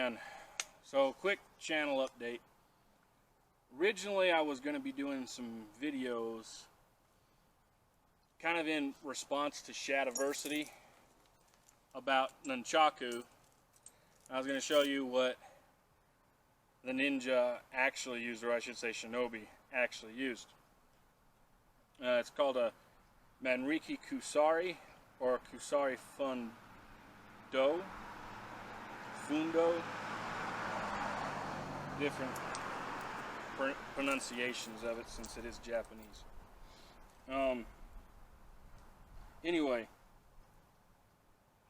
again. So quick channel update. Originally I was going to be doing some videos kind of in response to Shadiversity about Nunchaku. I was going to show you what the Ninja actually used, or I should say Shinobi actually used. It's called a Manriki Kusari, or Kusari Fundo. Different pronunciations of it since it is Japanese. Anyway,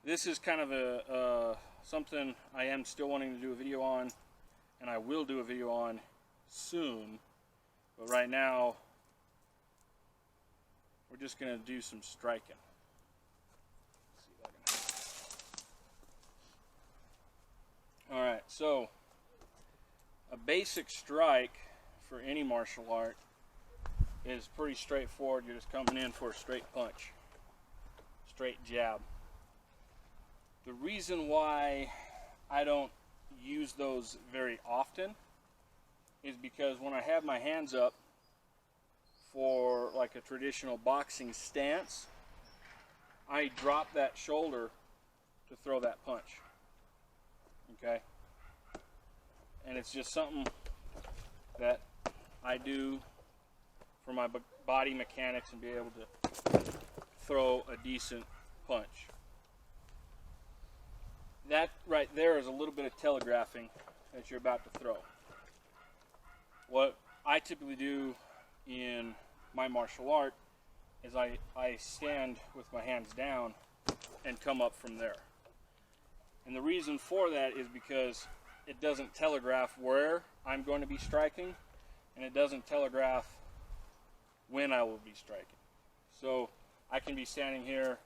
this is kind of something I am still wanting to do a video on, and I will do a video on soon. But right now, we're just going to do some striking. Alright, so a basic strike for any martial art is pretty straightforward. You're just coming in for a straight punch, straight jab. The reason why I don't use those very often is because when I have my hands up for like a traditional boxing stance, I drop that shoulder to throw that punch. Okay, and it's just something that I do for my body mechanics and be able to throw a decent punch. That right there is a little bit of telegraphing that you're about to throw. What I typically do in my martial art is I stand with my hands down and come up from there. And the reason for that is because it doesn't telegraph where I'm going to be striking, and it doesn't telegraph when I will be striking. So I can be standing here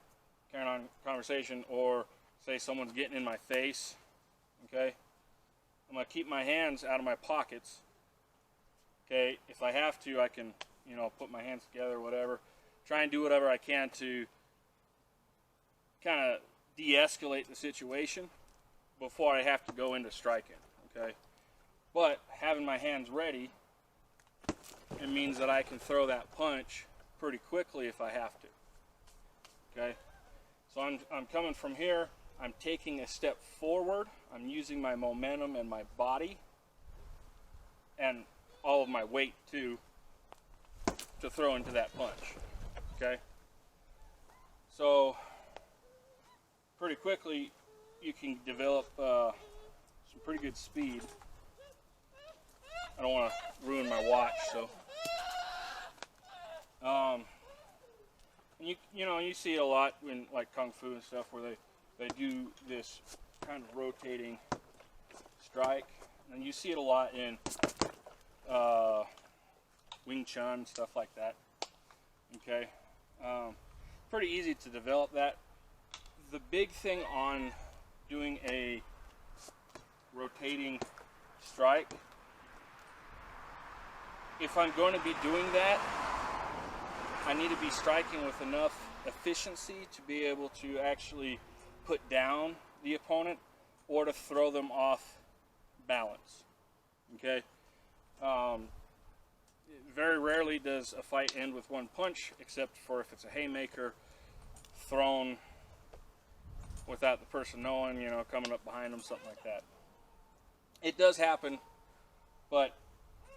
carrying on conversation, or say someone's getting in my face, okay? I'm going to keep my hands out of my pockets, okay? If I have to, I can, you know, put my hands together or whatever. Try and do whatever I can to kind of de-escalate the situation before I have to go into striking, okay? But having my hands ready, it means that I can throw that punch pretty quickly if I have to, okay? So I'm coming from here, I'm taking a step forward, I'm using my momentum and my body and all of my weight too to throw into that punch, okay? So pretty quickly you can develop some pretty good speed. I don't want to ruin my watch, so you know, you see it a lot in like kung fu and stuff where they do this kind of rotating strike, and you see it a lot in Wing Chun, stuff like that. Okay, pretty easy to develop that. The big thing on doing a rotating strike, if I'm going to be doing that, I need to be striking with enough efficiency to be able to actually put down the opponent or to throw them off balance. Okay, very rarely does a fight end with one punch, except for if it's a haymaker thrown without the person knowing, you know, coming up behind them, something like that. It does happen, but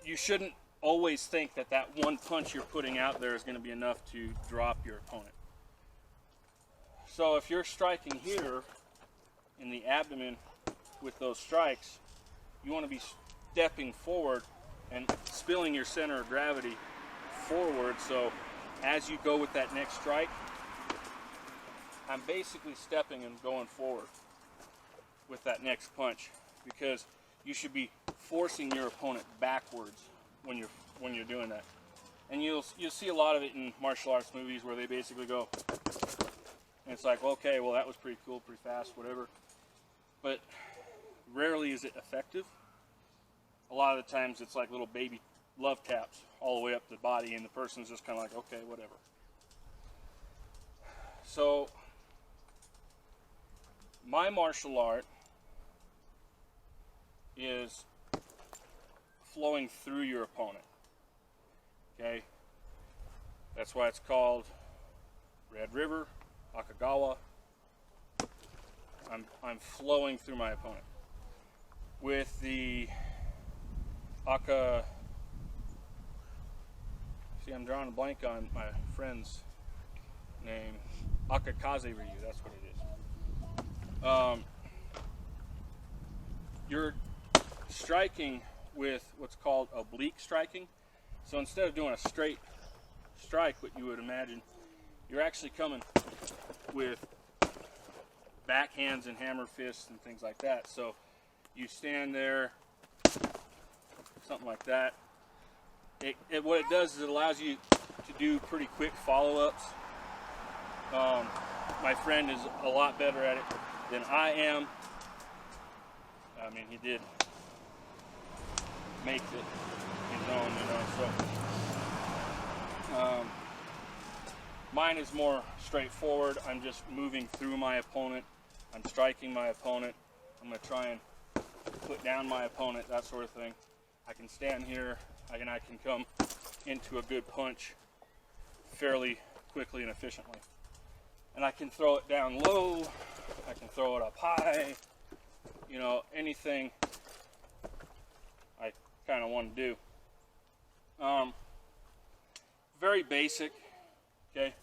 you shouldn't always think that that one punch you're putting out there is going to be enough to drop your opponent. So if you're striking here in the abdomen with those strikes, you want to be stepping forward and spilling your center of gravity forward, so as you go with that next strike, I'm basically stepping and going forward with that next punch, because you should be forcing your opponent backwards when you're doing that. And you'll see a lot of it in martial arts movies where they basically go, and it's like, okay, well that was pretty cool, pretty fast, whatever. But rarely is it effective. A lot of the times it's like little baby love taps all the way up the body, and the person's just kind of like, okay, whatever. So my martial art is flowing through your opponent. Okay? That's why it's called Red River, Akagawa. I'm flowing through my opponent. With the see, I'm drawing a blank on my friend's name. Akakaze Ryu, that's what it is. You're striking with what's called oblique striking. So instead of doing a straight strike, what you would imagine, you're actually coming with backhands and hammer fists and things like that. So you stand there, something like that. What it does is it allows you to do pretty quick follow-ups. My friend is a lot better at it than I am. I mean, he did make it his own, you know, so mine is more straightforward. I'm just moving through my opponent. I'm striking my opponent. I'm going to try and put down my opponent, that sort of thing. I can stand here, I can come into a good punch fairly quickly and efficiently. And I can throw it down low, I can throw it up high, you know, anything I kind of want to do. Very basic, okay?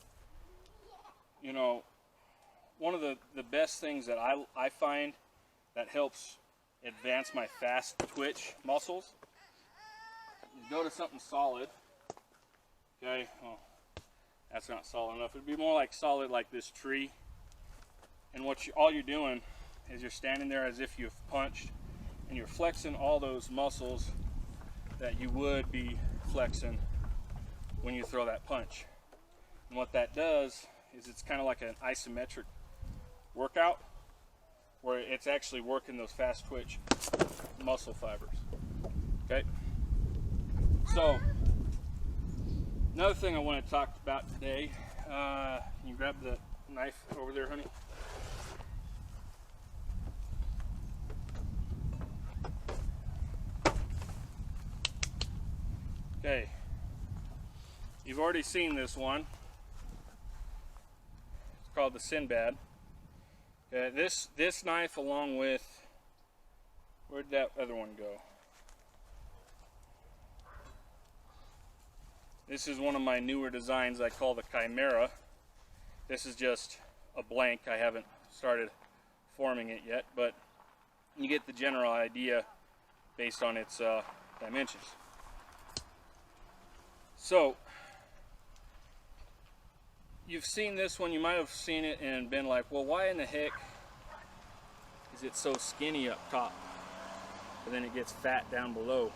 You know, one of the best things that I find that helps advance my fast twitch muscles is go to something solid, okay? Oh, that's not solid enough. It'd be more like solid like this tree. And all you're doing is you're standing there as if you've punched, and you're flexing all those muscles that you would be flexing when you throw that punch. And what that does is it's kind of like an isometric workout where it's actually working those fast twitch muscle fibers. Okay? So, another thing I want to talk about today, can you grab the knife over there, honey? Okay, you've already seen this one. It's called the Sinbad. Okay, this knife, along with, where'd that other one go? This is one of my newer designs I call the Chimera. This is just a blank. I haven't started forming it yet, but you get the general idea based on its dimensions. So, you've seen this one, you might have seen it and been like, well, why in the heck is it so skinny up top, and then it gets fat down below?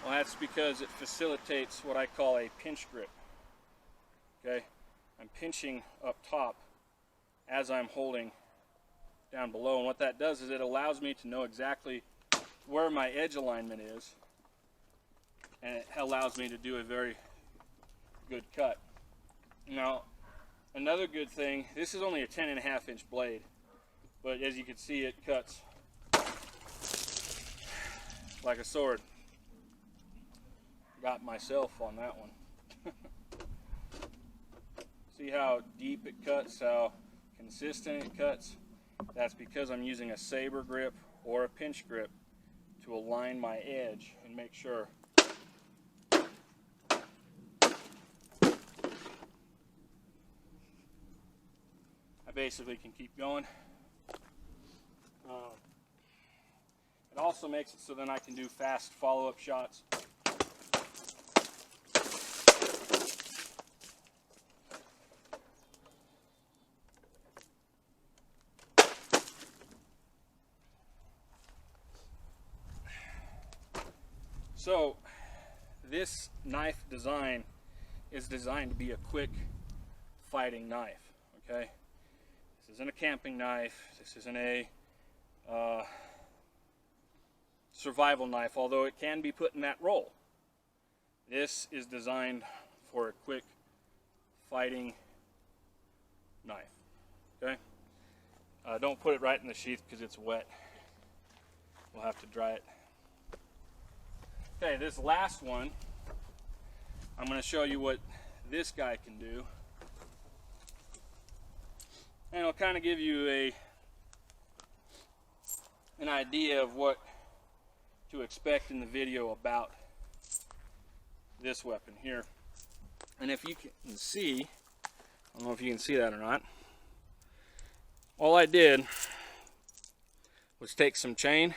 Well, that's because it facilitates what I call a pinch grip. Okay, I'm pinching up top as I'm holding down below, and what that does is it allows me to know exactly where my edge alignment is, and it allows me to do a very good cut. Now, another good thing, this is only a 10.5 inch blade, but as you can see, it cuts like a sword. Got myself on that one. See how deep it cuts, how consistent it cuts? That's because I'm using a saber grip or a pinch grip to align my edge and make sure I basically can keep going. It also makes it so then I can do fast follow-up shots. So, this knife design is designed to be a quick fighting knife, okay? This isn't a camping knife, this isn't a survival knife, although it can be put in that role. This is designed for a quick fighting knife, okay? Don't put it right in the sheath because it's wet. we'll have to dry it. Okay, this last one, I'm going to show you what this guy can do. And it'll kind of give you an idea of what to expect in the video about this weapon here. And if you can see, I don't know if you can see that or not, all I did was take some chain,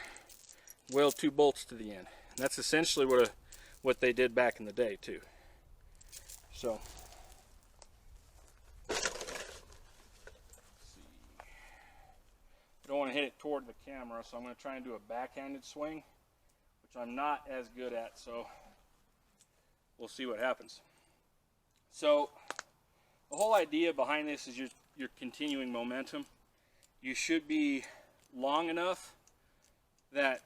weld 2 bolts to the end. And that's essentially what they did back in the day too. So, let's see. I don't want to hit it toward the camera, so I'm going to try and do a backhanded swing, which I'm not as good at, so we'll see what happens. So, the whole idea behind this is you're continuing momentum. You should be long enough that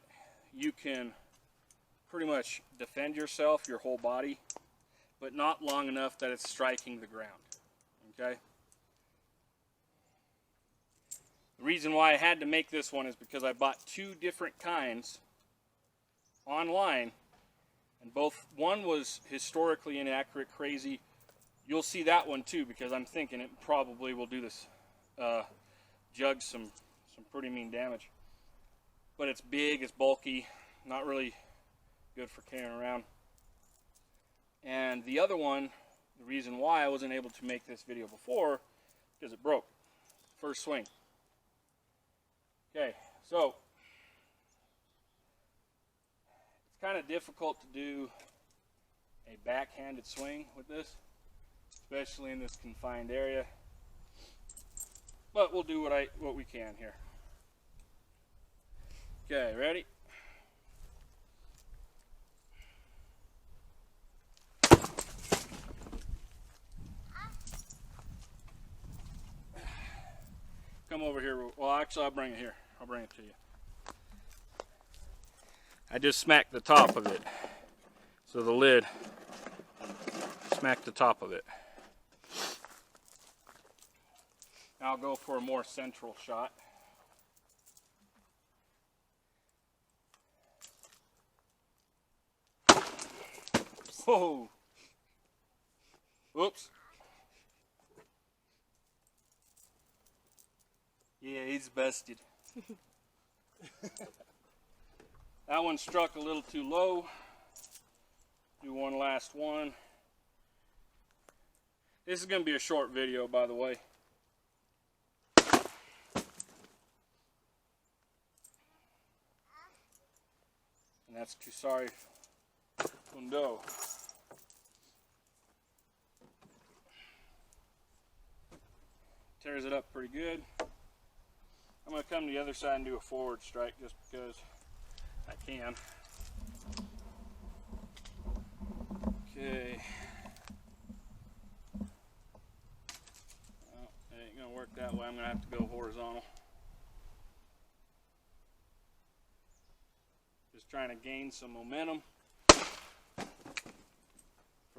you can pretty much defend yourself, your whole body, but not long enough that it's striking the ground. Okay? The reason why I had to make this one is because I bought 2 different kinds online, and one was historically inaccurate, crazy. You'll see that one too, because I'm thinking it probably will do this jug some pretty mean damage. But it's big, it's bulky, not really good for carrying around. And the other one, the reason why I wasn't able to make this video before, because it broke. First swing. Okay, so it's kind of difficult to do a backhanded swing with this, especially in this confined area. But we'll do what we can here. Okay, ready? Come over here. Well, actually, I'll bring it here. I'll bring it to you. I just smacked the top of it. So the lid, smacked the top of it. Now I'll go for a more central shot. Whoa! Whoops. Yeah, he's busted. That one struck a little too low. Do one last one. This is going to be a short video, by the way. And that's Kusari Fundo. Tears it up pretty good. I'm going to come to the other side and do a forward strike just because I can. Okay. Well, it ain't going to work that way. I'm going to have to go horizontal. Just trying to gain some momentum for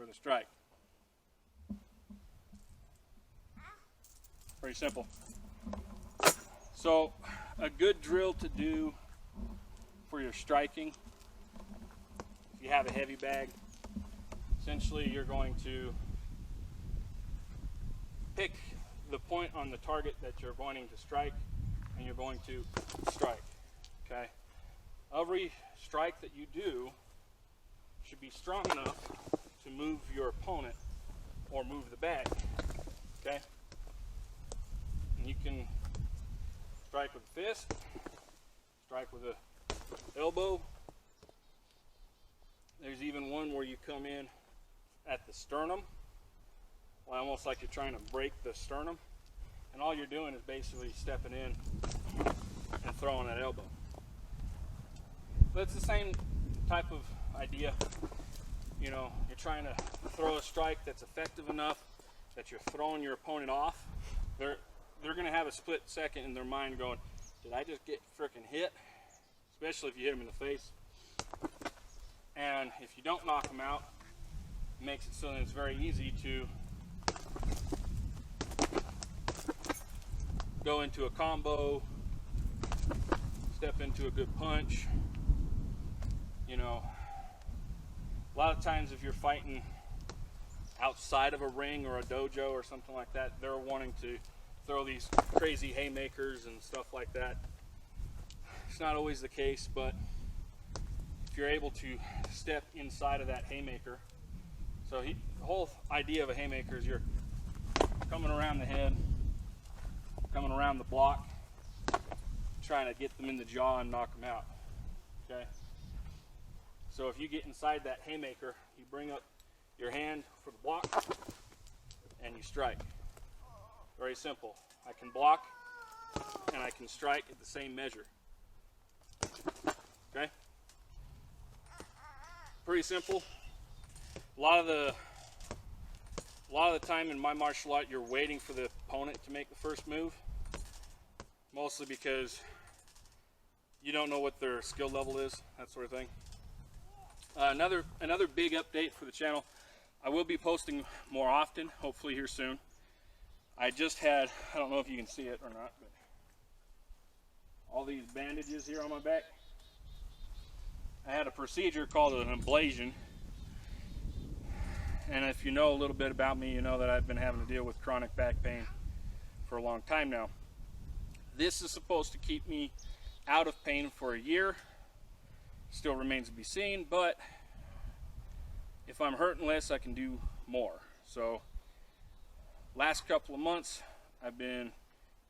the strike. Pretty simple. So, a good drill to do for your striking, if you have a heavy bag, essentially you're going to pick the point on the target that you're wanting to strike, and you're going to strike. Okay? Every strike that you do should be strong enough to move your opponent or move the bag. Okay? And you can strike with a fist, strike with a elbow. There's even one where you come in at the sternum, almost like you're trying to break the sternum, and all you're doing is basically stepping in and throwing that elbow. But it's the same type of idea. You know, you're trying to throw a strike that's effective enough that you're throwing your opponent off. They're going to have a split second in their mind going, did I just get frickin' hit? Especially if you hit them in the face. And if you don't knock them out, it makes it so that it's very easy to go into a combo, step into a good punch. You know, a lot of times if you're fighting outside of a ring or a dojo or something like that, they're wanting to throw these crazy haymakers and stuff like that. It's not always the case, but if you're able to step inside of that haymaker, so the whole idea of a haymaker is you're coming around the head, coming around the block, trying to get them in the jaw and knock them out. Okay? So if you get inside that haymaker, you bring up your hand for the block and you strike. Very simple. I can block and I can strike at the same measure. Okay? Pretty simple. A lot of the time in my martial art, you're waiting for the opponent to make the first move, mostly because you don't know what their skill level is, that sort of thing. Another big update for the channel. I will be posting more often, hopefully here soon. I just had, I don't know if you can see it or not, but all these bandages here on my back. I had a procedure called an ablation. And if you know a little bit about me, you know that I've been having to deal with chronic back pain for a long time now. This is supposed to keep me out of pain for a year. Still remains to be seen, but if I'm hurting less, I can do more. So last couple of months, I've been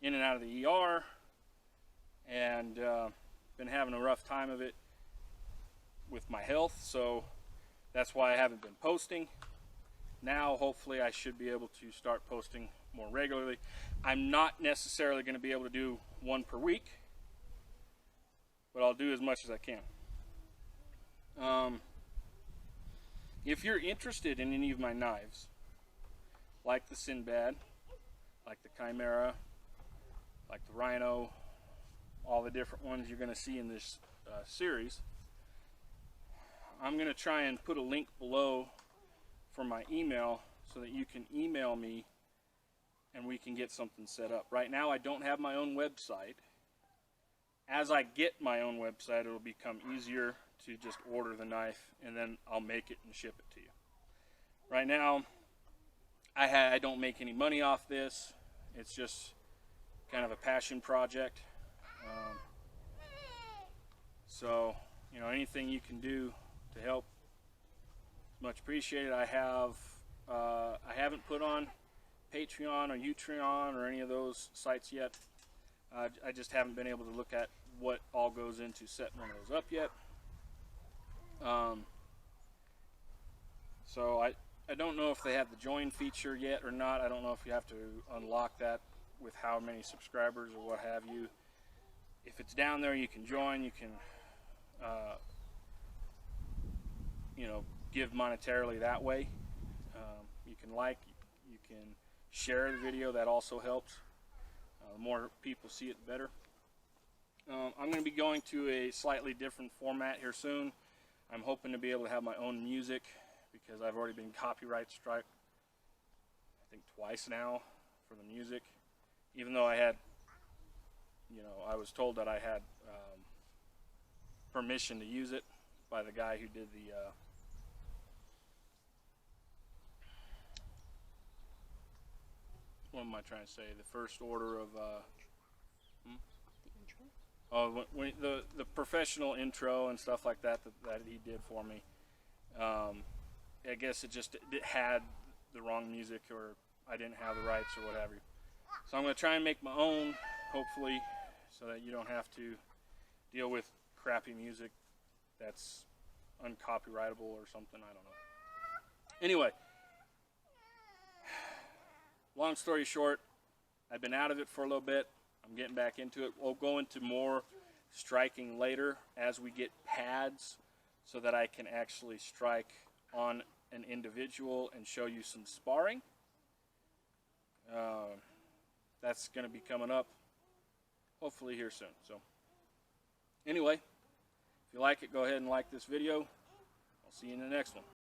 in and out of the ER and been having a rough time of it with my health. So that's why I haven't been posting. Now, hopefully, I should be able to start posting more regularly. I'm not necessarily going to be able to do one per week, but I'll do as much as I can. If you're interested in any of my knives, like the Sinbad, like the Chimera, like the Rhino, all the different ones you're going to see in this series, I'm going to try and put a link below for my email so that you can email me and we can get something set up. Right now I don't have my own website. As I get my own website, it'll become easier to just order the knife and then I'll make it and ship it to you. Right now I don't make any money off this. It's just kind of a passion project. So, you know, anything you can do to help, much appreciated. I haven't put on Patreon or Utreon or any of those sites yet. I just haven't been able to look at what all goes into setting one of those up yet. So I don't know if they have the join feature yet or not. I don't know if you have to unlock that with how many subscribers or what have you. If it's down there, you can join. You can you know, give monetarily that way. You can like, you can share the video. That also helps. The more people see it, the better. I'm going to be going to a slightly different format here soon. I'm hoping to be able to have my own music because I've already been copyright struck, I think twice now, for the music. Even though I had, you know, I was told that I had permission to use it by the guy who did the what am I trying to say? The first order of The intro? oh, the professional intro and stuff like that that he did for me. I guess it had the wrong music, or I didn't have the rights or whatever. So I'm going to try and make my own, hopefully, so that you don't have to deal with crappy music that's uncopyrightable or something. I don't know. Anyway, long story short, I've been out of it for a little bit. I'm getting back into it. We'll go into more striking later as we get pads so that I can actually strike on an individual and show you some sparring. That's going to be coming up hopefully here soon. So anyway, if you like it, go ahead and like this video. I'll see you in the next one.